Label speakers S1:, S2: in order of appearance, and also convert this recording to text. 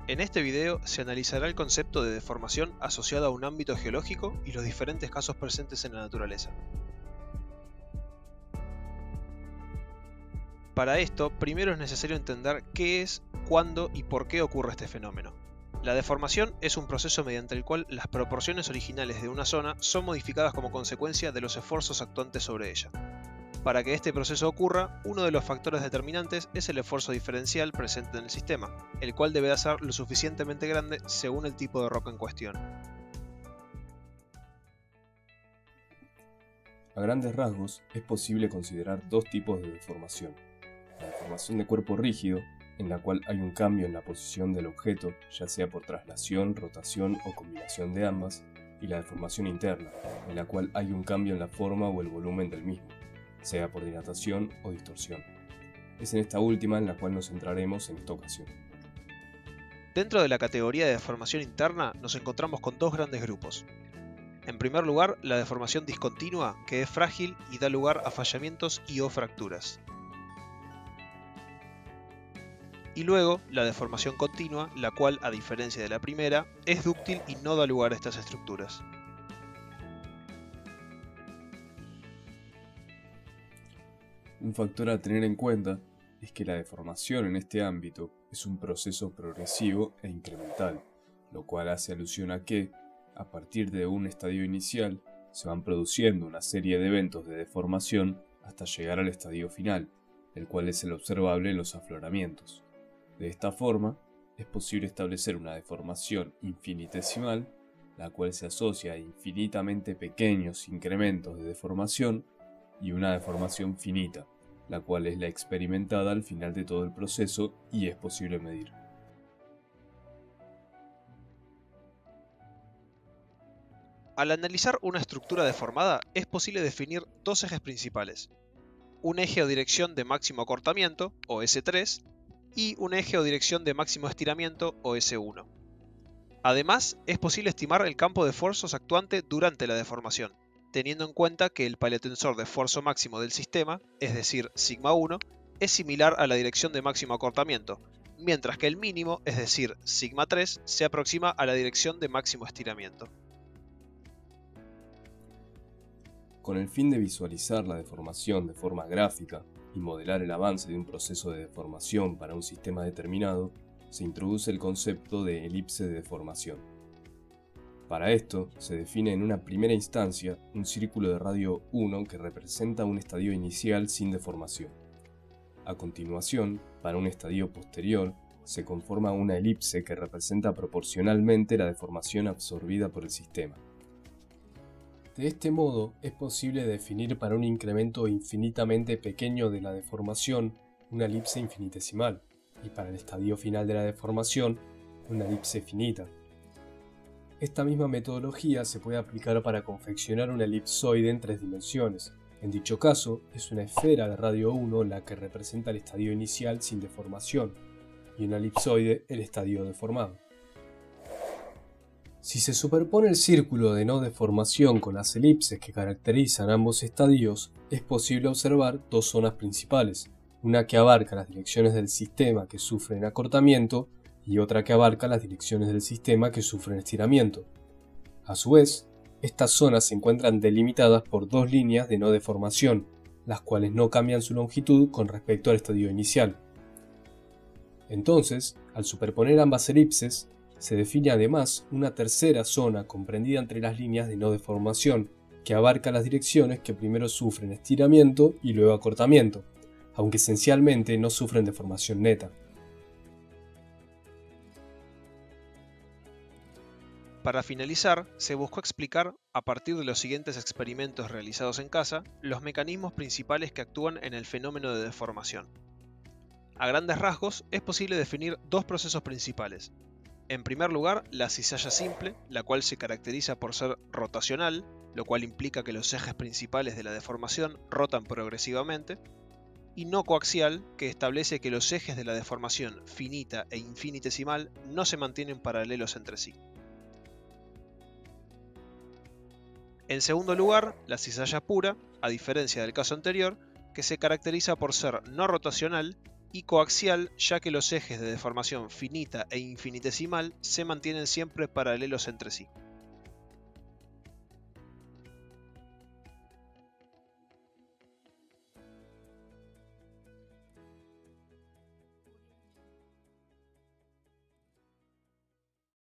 S1: En este video se analizará el concepto de deformación asociado a un ámbito geológico y los diferentes casos presentes en la naturaleza. Para esto, primero es necesario entender qué es, cuándo y por qué ocurre este fenómeno. La deformación es un proceso mediante el cual las proporciones originales de una zona son modificadas como consecuencia de los esfuerzos actuantes sobre ella. Para que este proceso ocurra, uno de los factores determinantes es el esfuerzo diferencial presente en el sistema, el cual debe ser lo suficientemente grande según el tipo de roca en cuestión.
S2: A grandes rasgos, es posible considerar dos tipos de deformación. La deformación de cuerpo rígido, en la cual hay un cambio en la posición del objeto, ya sea por traslación, rotación o combinación de ambas, y la deformación interna, en la cual hay un cambio en la forma o el volumen del mismo, sea por dilatación o distorsión. Es en esta última en la cual nos centraremos en esta ocasión.
S1: Dentro de la categoría de deformación interna nos encontramos con dos grandes grupos. En primer lugar, la deformación discontinua, que es frágil y da lugar a fallamientos y o fracturas. Y luego, la deformación continua, la cual, a diferencia de la primera, es dúctil y no da lugar a estas estructuras.
S2: Un factor a tener en cuenta es que la deformación en este ámbito es un proceso progresivo e incremental, lo cual hace alusión a que, a partir de un estadio inicial, se van produciendo una serie de eventos de deformación hasta llegar al estadio final, el cual es el observable en los afloramientos. De esta forma, es posible establecer una deformación infinitesimal, la cual se asocia a infinitamente pequeños incrementos de deformación, y una deformación finita, la cual es la experimentada al final de todo el proceso y es posible medir.
S1: Al analizar una estructura deformada, es posible definir dos ejes principales: un eje o dirección de máximo acortamiento, o S3, y un eje o dirección de máximo estiramiento, o S1. Además, es posible estimar el campo de esfuerzos actuante durante la deformación, teniendo en cuenta que el paleotensor de esfuerzo máximo del sistema, es decir, σ1, es similar a la dirección de máximo acortamiento, mientras que el mínimo, es decir, σ3, se aproxima a la dirección de máximo estiramiento.
S2: Con el fin de visualizar la deformación de forma gráfica y modelar el avance de un proceso de deformación para un sistema determinado, se introduce el concepto de elipse de deformación. Para esto, se define en una primera instancia un círculo de radio 1 que representa un estadio inicial sin deformación. A continuación, para un estadio posterior, se conforma una elipse que representa proporcionalmente la deformación absorbida por el sistema. De este modo, es posible definir para un incremento infinitamente pequeño de la deformación una elipse infinitesimal, y para el estadio final de la deformación, una elipse finita. Esta misma metodología se puede aplicar para confeccionar una elipsoide en 3 dimensiones. En dicho caso, es una esfera de radio 1 la que representa el estadio inicial sin deformación, y una elipsoide el estadio deformado. Si se superpone el círculo de no deformación con las elipses que caracterizan ambos estadios, es posible observar dos zonas principales, una que abarca las direcciones del sistema que sufren acortamiento y otra que abarca las direcciones del sistema que sufren estiramiento. A su vez, estas zonas se encuentran delimitadas por dos líneas de no deformación, las cuales no cambian su longitud con respecto al estadio inicial. Entonces, al superponer ambas elipses, se define además una tercera zona comprendida entre las líneas de no deformación, que abarca las direcciones que primero sufren estiramiento y luego acortamiento, aunque esencialmente no sufren deformación neta.
S1: Para finalizar, se buscó explicar, a partir de los siguientes experimentos realizados en casa, los mecanismos principales que actúan en el fenómeno de deformación. A grandes rasgos, es posible definir dos procesos principales. En primer lugar, la cizalla simple, la cual se caracteriza por ser rotacional, lo cual implica que los ejes principales de la deformación rotan progresivamente, y no coaxial, que establece que los ejes de la deformación finita e infinitesimal no se mantienen paralelos entre sí. En segundo lugar, la cizalla pura, a diferencia del caso anterior, que se caracteriza por ser no rotacional y coaxial, ya que los ejes de deformación finita e infinitesimal se mantienen siempre paralelos entre sí.